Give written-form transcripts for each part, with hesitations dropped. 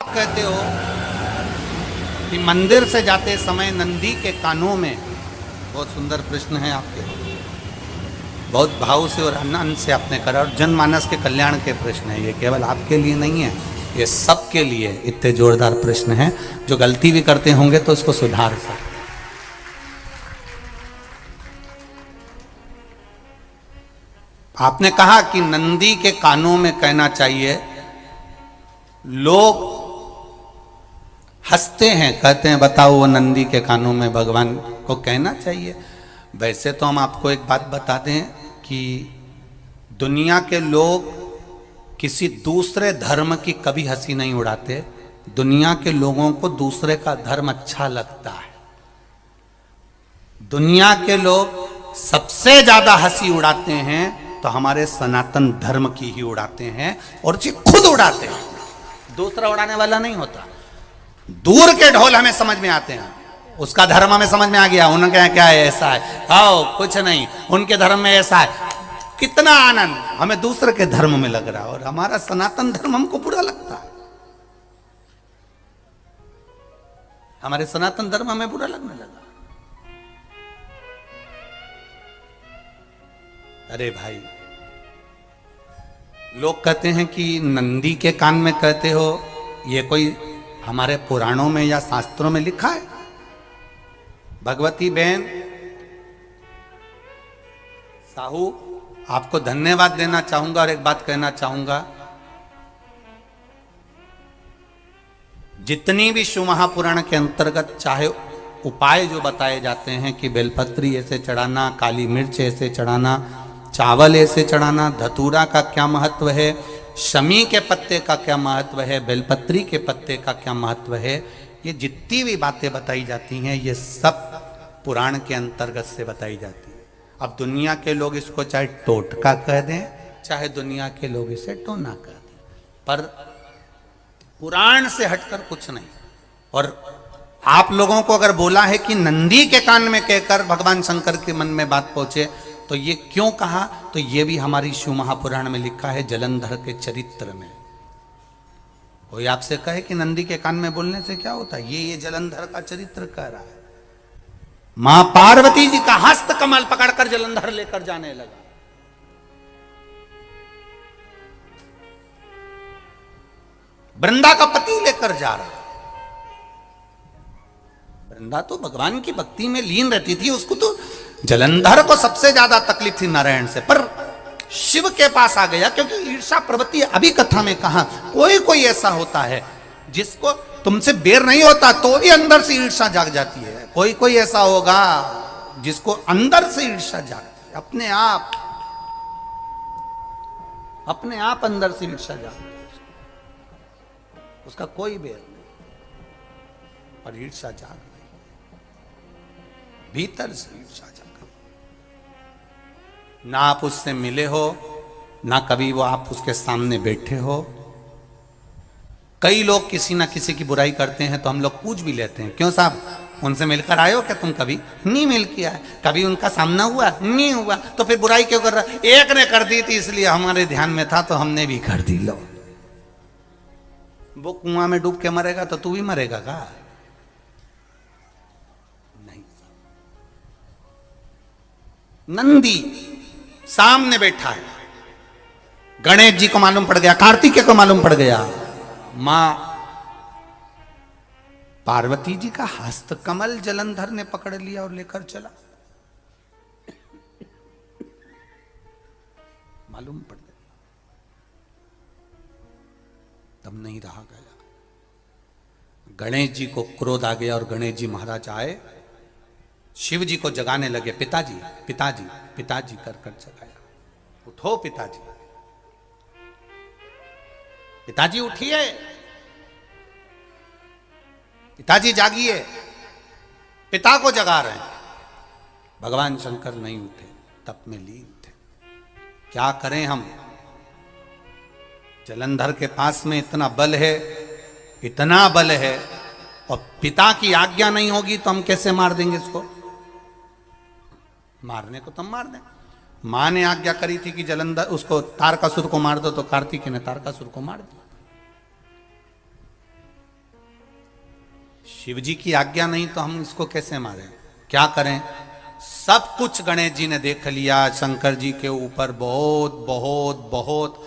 कहते हो कि मंदिर से जाते समय नंदी के कानों में, बहुत सुंदर प्रश्न है आपके, बहुत भाव से और आनंद से आपने करा, और जनमानस के कल्याण के प्रश्न है ये, केवल आपके लिए नहीं है, ये सबके लिए इतने जोरदार प्रश्न हैं। जो गलती भी करते होंगे तो उसको सुधार सकते। आपने कहा कि नंदी के कानों में कहना चाहिए, लोग हंसते हैं, कहते हैं बताओ वो नंदी के कानों में भगवान को कहना चाहिए। वैसे तो हम आपको एक बात बता दें कि दुनिया के लोग किसी दूसरे धर्म की कभी हंसी नहीं उड़ाते। दुनिया के लोगों को दूसरे का धर्म अच्छा लगता है। दुनिया के लोग सबसे ज्यादा हंसी उड़ाते हैं तो हमारे सनातन धर्म की ही उड़ाते हैं, और जी खुद उड़ाते हैं, दूसरा उड़ाने वाला नहीं होता। दूर के ढोल हमें समझ में आते हैं, उसका धर्म हमें समझ में आ गया, उनके यहाँ क्या है, ऐसा है, आओ कुछ नहीं, उनके धर्म में ऐसा है, कितना आनंद हमें दूसरे के धर्म में लग रहा है, और हमारा सनातन धर्म हमको बुरा लगता है। हमारे सनातन धर्म हमें बुरा लगने लगा। अरे भाई, लोग कहते हैं कि नंदी के कान में कहते हो, ये कोई हमारे पुराणों में या शास्त्रों में लिखा है? भगवती बहन साहू, आपको धन्यवाद देना चाहूंगा और एक बात कहना चाहूंगा, जितनी भी शिव महापुराण के अंतर्गत चाहे उपाय जो बताए जाते हैं कि बेलपत्री ऐसे चढ़ाना, काली मिर्च ऐसे चढ़ाना, चावल ऐसे चढ़ाना, धतूरा का क्या महत्व है, शमी के पत्ते का क्या महत्व है, बेलपत्री के पत्ते का क्या महत्व है, ये जितनी भी बातें बताई जाती हैं ये सब पुराण के अंतर्गत से बताई जाती है। अब दुनिया के लोग इसको चाहे टोटका कह दें, चाहे दुनिया के लोग इसे टोना कह दें, पर पुराण से हटकर कुछ नहीं। और आप लोगों को अगर बोला है कि नंदी के कान में कहकर भगवान शंकर के मन में बात पहुंचे, तो ये क्यों कहा, तो ये भी हमारी शिव महापुराण में लिखा है, जलंधर के चरित्र में। कोई आपसे कहे कि नंदी के कान में बोलने से क्या होता है, ये जलंधर का चरित्र कह रहा है। मां पार्वती जी का हस्त कमल पकड़कर जलंधर लेकर जाने लगा। वृंदा का पति लेकर जा रहा। वृंदा तो भगवान की भक्ति में लीन रहती थी, उसको तो जलंधर को सबसे ज्यादा तकलीफ थी नारायण से, पर शिव के पास आ गया, क्योंकि ईर्षा प्रवृत्ति, अभी कथा में कहा, कोई कोई ऐसा होता है जिसको तुमसे बेर नहीं होता तो भी अंदर से ईर्षा जाग जाती है। कोई कोई ऐसा होगा जिसको अंदर से ईर्षा जागती है, अपने आप अंदर से ईर्षा जागती है, उसका कोई बेर नहीं, पर ईर्षा जाग रही, भीतर से ईर्षा जाग। ना आप उससे मिले हो, ना कभी वो आप उसके सामने बैठे हो। कई लोग किसी ना किसी की बुराई करते हैं तो हम लोग पूछ भी लेते हैं, क्यों साहब उनसे मिलकर आए हो क्या तुम? कभी नहीं मिल किया है, कभी उनका सामना हुआ नहीं हुआ, तो फिर बुराई क्यों कर रहा? एक ने कर दी थी इसलिए हमारे ध्यान में था तो हमने भी कर दी। लो, वो कुआं में डूब के मरेगा तो तू भी मरेगा का? नहीं। नंदी सामने बैठा है, गणेश जी को मालूम पड़ गया, कार्तिकेय को मालूम पड़ गया, मां पार्वती जी का हस्त कमल जलंधर ने पकड़ लिया और लेकर चला। मालूम पड़ गया, तब नहीं रहा गया। गणेश जी को क्रोध आ गया और गणेश जी महाराज आए, शिव जी को जगाने लगे, पिताजी पिताजी पिताजी कर कर जगाया, उठो पिताजी, पिताजी उठिए, पिताजी जागिए, पिता को जगा रहे हैं। भगवान शंकर नहीं उठे, तप में लीन थे। क्या करें हम? जलंधर के पास में इतना बल है, इतना बल है, और पिता की आज्ञा नहीं होगी तो हम कैसे मार देंगे इसको? मारने को तो हम मार दें। मां ने आज्ञा करी थी कि जलंधर उसको तारकासुर को मार दो, तो कार्तिकेय ने तारकासुर को मार दिया। शिव जी की आज्ञा नहीं तो हम इसको कैसे मारें? क्या करें? सब कुछ गणेश जी ने देख लिया, शंकर जी के ऊपर बहुत बहुत बहुत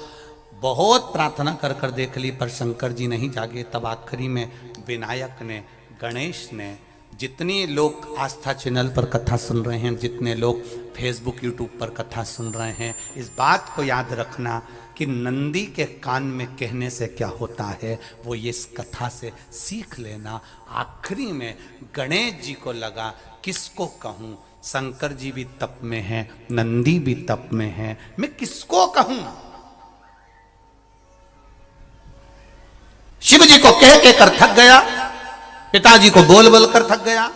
बहुत प्रार्थना कर कर देख ली, पर शंकर जी नहीं जागे। तब आखिरी में विनायक ने, गणेश ने, जितने लोग आस्था चैनल पर कथा सुन रहे हैं, जितने लोग फेसबुक यूट्यूब पर कथा सुन रहे हैं, इस बात को याद रखना कि नंदी के कान में कहने से क्या होता है वो ये इस कथा से सीख लेना। आखिरी में गणेश जी को लगा किसको कहूँ, शंकर जी भी तप में हैं, नंदी भी तप में हैं, मैं किसको कहूँ? शिव जी को कह के कर थक गया, पिताजी को बोल बोल कर थक गया,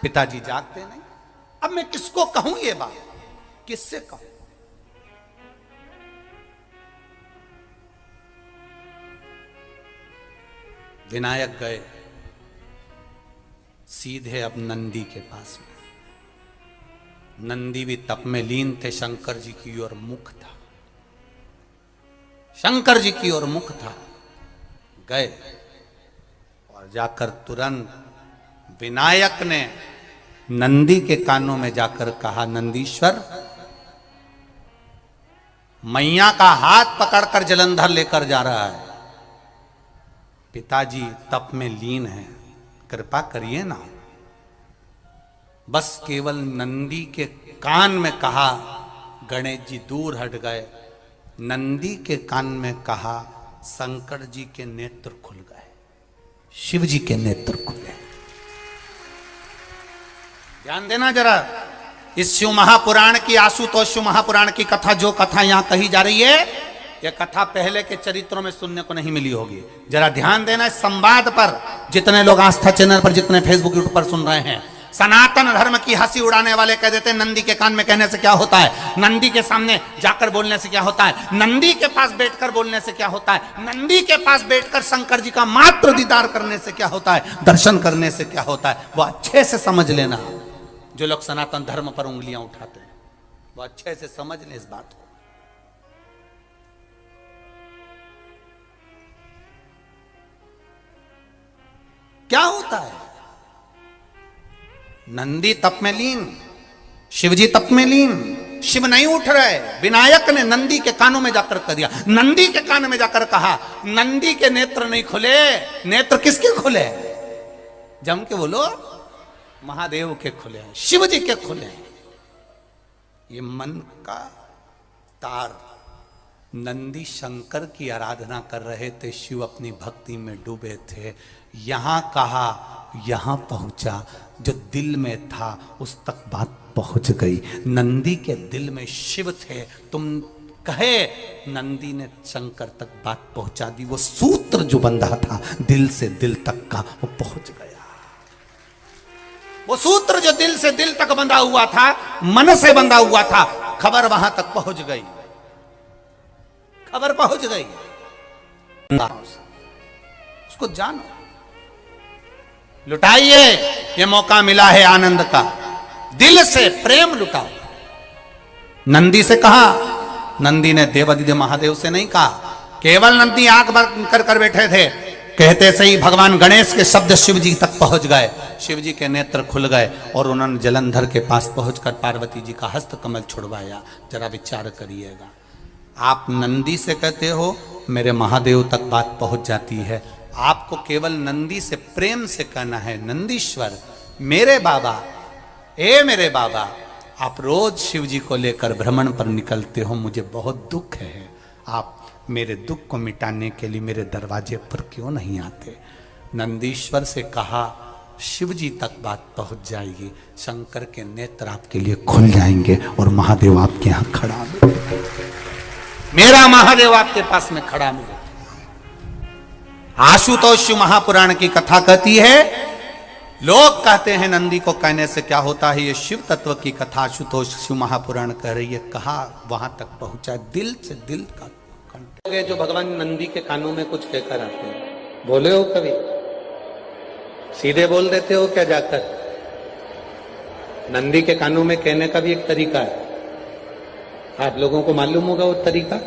पिताजी जागते नहीं। अब मैं किसको कहूं ये बात, किससे कहूं? विनायक गए सीधे अब नंदी के पास में। नंदी भी तप में लीन थे, शंकर जी की ओर मुख था, शंकर जी की ओर मुख था। गए और जाकर तुरंत विनायक ने नंदी के कानों में जाकर कहा, नंदीश्वर, मैया का हाथ पकड़कर जलंधर लेकर जा रहा है, पिताजी तप में लीन हैं, कृपा करिए ना। बस केवल नंदी के कान में कहा, गणेश जी दूर हट गए। नंदी के कान में कहा, शंकर जी के नेत्र खुल गए, शिव जी के नेत्र खुले। ध्यान देना जरा, इस शिव महापुराण की, आशुतोष शिव महापुराण की कथा, जो कथा यहां कही जा रही है, यह कथा पहले के चरित्रों में सुनने को नहीं मिली होगी। जरा ध्यान देना इस संवाद पर, जितने लोग आस्था चैनल पर, जितने फेसबुक यूट्यूब पर सुन रहे हैं। सनातन धर्म की हंसी उड़ाने वाले कह देते हैं नंदी के कान में कहने से क्या होता है, नंदी के सामने जाकर बोलने से क्या होता है, नंदी के पास बैठकर बोलने से क्या होता है, नंदी के पास बैठकर शंकर जी का मात्र दीदार करने से क्या होता है, दर्शन करने से क्या होता है। वो अच्छे से समझ लेना, जो लोग सनातन धर्म पर उंगलियां उठाते हैं वो अच्छे से समझ लें इस बात को। क्या होता है, नंदी तप में लीन, शिवजी तप में लीन, शिव नहीं उठ रहे। विनायक ने नंदी के कानों में जाकर कह दिया, नंदी के कान में जाकर कहा, नंदी के नेत्र नहीं खुले। नेत्र किसके खुले? जम के बोलो, महादेव के खुले हैं, शिव जी के खुले हैं। ये मन का तार, नंदी शंकर की आराधना कर रहे थे, शिव अपनी भक्ति में डूबे थे। यहां कहा, यहां पहुंचा, जो दिल में था उस तक बात पहुंच गई। नंदी के दिल में शिव थे, तुम कहे, नंदी ने शंकर तक बात पहुंचा दी। वो सूत्र जो बंधा था दिल से दिल तक का, वो पहुंच गया। वो सूत्र जो दिल से दिल तक बंधा हुआ था, मन से बंधा हुआ था, खबर वहां तक पहुंच गई, खबर पहुंच गई। उसको जानो, लुटाइए, ये मौका मिला है आनंद का, दिल से प्रेम लुटाओ। नंदी से कहा, नंदी ने देवादिदेव महादेव से नहीं कहा। केवल नंदी आंख बंद कर कर बैठे थे, कहते से ही भगवान गणेश के शब्द शिव जी तक पहुंच गए। शिव जी के नेत्र खुल गए और उन्होंने जलंधर के पास पहुंचकर पार्वती जी का हस्त कमल छुड़वाया। जरा विचार करिएगा, आप नंदी से कहते हो मेरे महादेव तक बात पहुंच जाती है, आपको केवल नंदी से प्रेम से कहना है, नंदीश्वर मेरे बाबा, ए मेरे बाबा, आप रोज शिव जी को लेकर भ्रमण पर निकलते हो, मुझे बहुत दुख है, आप मेरे दुख को मिटाने के लिए मेरे दरवाजे पर क्यों नहीं आते? नंदीश्वर से कहा, शिव जी तक बात पहुंच जाएगी, शंकर के नेत्र आपके लिए खुल जाएंगे और महादेव आपके यहां खड़ा मिलेगा, मेरा महादेव आपके पास में खड़ा मिलेगा। आशुतोष महापुराण की कथा कहती है, लोग कहते हैं नंदी को कहने से क्या होता है, ये शिव तत्व की कथा आशुतोष शिव महापुराण कह रही है। कहा वहां तक पहुंचा, दिल से दिल का कंठ। जो भगवान नंदी के कानों में कुछ कहकर आते हैं, बोले हो कभी? सीधे बोल देते हो क्या जाकर? नंदी के कानों में कहने का भी एक तरीका है, आप लोगों को मालूम होगा वो तरीका,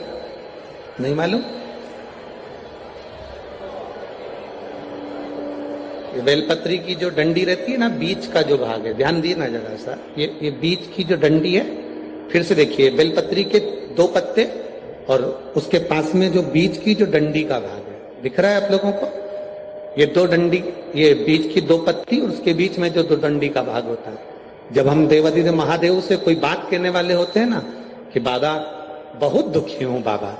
नहीं मालूम? बेलपत्री की जो डंडी रहती है ना, बीच का जो भाग है, ध्यान दिए ना जरा सा, ये बीच की जो डंडी है, फिर से देखिए, बेलपत्री के 2 पत्ते और उसके पास में जो बीच की जो डंडी का भाग है, दिख रहा है आप लोगों को? ये 2 डंडी, ये बीच की 2 पत्ती और उसके बीच में जो 2 डंडी का भाग होता है। जब हम देवादिदेव महादेव से कोई बात कहने वाले होते हैं ना कि बाबा बहुत दुखी हूं, बाबा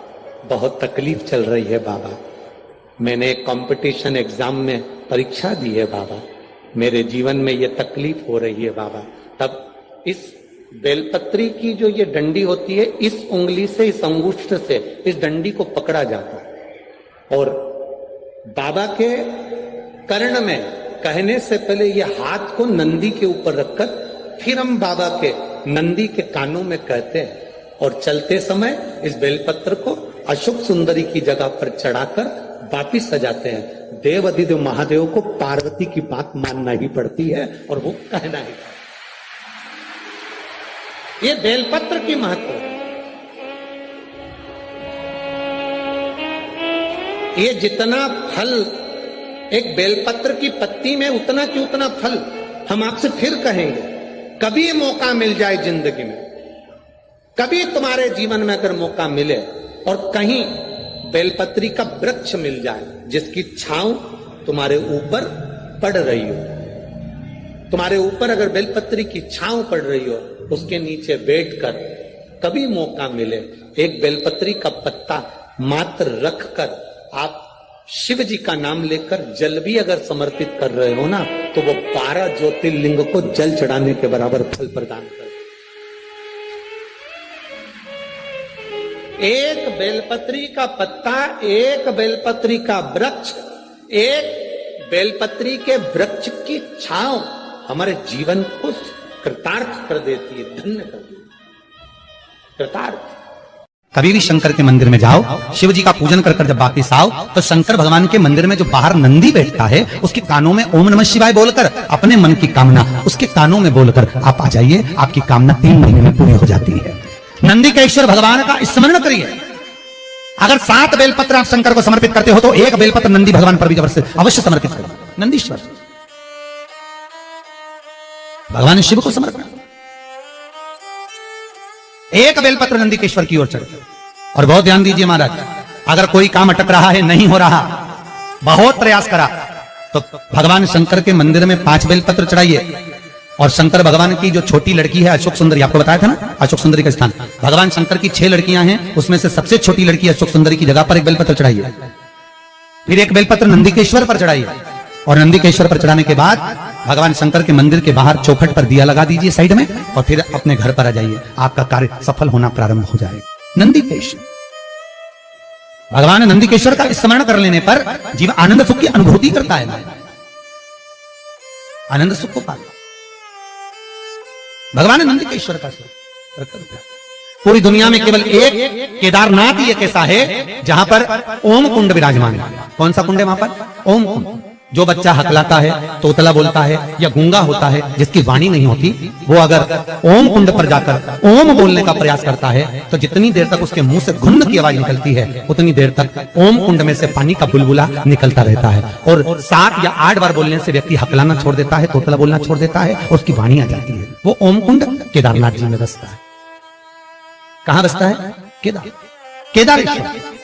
बहुत तकलीफ चल रही है, बाबा मैंने एक कंपटीशन एग्जाम में परीक्षा दी है, बाबा मेरे जीवन में ये तकलीफ हो रही है, बाबा, तब इस बेलपत्री की जो ये डंडी होती है, इस उंगली से, इस अंगुष्ठ से इस डंडी को पकड़ा जाता है और बाबा के कर्ण में कहने से पहले ये हाथ को नंदी के ऊपर रखकर फिर हम बाबा के नंदी के कानों में कहते हैं और चलते समय इस बेलपत्र को अशोक सुंदरी की जगह पर चढ़ाकर वापिस सजाते हैं। देव अधिदेव महादेव को पार्वती की बात मानना ही पड़ती है और वो कहना ही। ये बेलपत्र की महत्व है। ये जितना फल एक बेलपत्र की पत्ती में, उतना की उतना फल। हम आपसे फिर कहेंगे, कभी मौका मिल जाए जिंदगी में, कभी तुम्हारे जीवन में अगर मौका मिले और कहीं बेलपत्री का वृक्ष मिल जाए जिसकी छांव तुम्हारे ऊपर पड़ रही हो, तुम्हारे ऊपर अगर बेलपत्री की छांव पड़ रही हो, उसके नीचे बैठकर कभी मौका मिले, एक बेलपत्री का पत्ता मात्र रखकर आप शिव जी का नाम लेकर जल भी अगर समर्पित कर रहे हो ना, तो वो 12 ज्योतिर्लिंग को जल चढ़ाने के बराबर फल प्रदान कर। एक बेलपत्री का पत्ता, एक बेलपत्री का वृक्ष, एक बेलपत्री के वृक्ष की छांव हमारे जीवन को कृतार्थ कर देती है, धन्य कर देती है, कृतार्थ। कभी भी शंकर के मंदिर में जाओ, शिव जी का पूजन कर जब वापिस आओ, तो शंकर भगवान के मंदिर में जो बाहर नंदी बैठता है, उसके कानों में ओम नमः शिवाय बोलकर अपने मन की कामना उसके कानों में बोलकर आप आ जाइए, आपकी कामना 3 महीने में पूरी हो जाती है। नंदी के ईश्वर भगवान का स्मरण करिए। अगर 7 बेलपत्र आप शंकर को समर्पित करते हो तो 1 बेलपत्र नंदी भगवान पर भी अवश्य समर्पित करो। नंदीश्वर भगवान शिव को समर्पित, 1 बेलपत्र नंदी के ईश्वर की ओर चढ़े। और बहुत ध्यान दीजिए महाराज, अगर कोई काम अटक रहा है, नहीं हो रहा, बहुत प्रयास करा, तो भगवान शंकर के मंदिर में 5 बेलपत्र चढ़ाइए। और शंकर भगवान की जो छोटी लड़की है अशोक सुंदरी, आपको बताया था ना अशोक सुंदरी का स्थान, भगवान शंकर की 6 लड़कियां हैं, उसमें से सबसे छोटी लड़की अशोक सुंदरी की जगह पर 1 बेलपत्र चढ़ाइए। फिर 1 बेलपत्र नंदीकेश्वर पर चढ़ाइए और नंदीकेश्वर पर चढ़ाने के बाद भगवान शंकर के मंदिर के बाहर चौखट पर दिया लगा दीजिए साइड में, और फिर अपने घर पर आ जाइए, आपका कार्य सफल होना प्रारंभ हो जाएगा। नंदीकेश्वर भगवान नंदीकेश्वर का स्मरण कर लेने पर जीव आनंद सुख की अनुभूति करता है, आनंद सुख को पाता। भगवान नंदीकेश्वर का स्वरूप पूरी दुनिया में केवल एक केदारनाथ ही एक ऐसा है जहां पर ओम कुंड विराजमान है। कौन सा कुंड है वहां पर? ओम कुंड। जो बच्चा हकलाता है, तोतला बोलता है या गूंगा होता है, जिसकी वाणी नहीं होती, वो अगर ओम कुंड पर जाकर ओम बोलने का प्रयास करता है तो जितनी देर तक उसके मुंह से घुन्न की आवाज निकलती है, उतनी देर तक ओम कुंड में से पानी का बुलबुला निकलता रहता है। और 7 या 8 बार बोलने से व्यक्ति हकलाना छोड़ देता है, तोतला बोलना छोड़ देता है, उसकी वाणी आ जाती है। वो ओम कुंड केदारनाथ जी में बसता है। कहां बसता है? केदारेश्वर।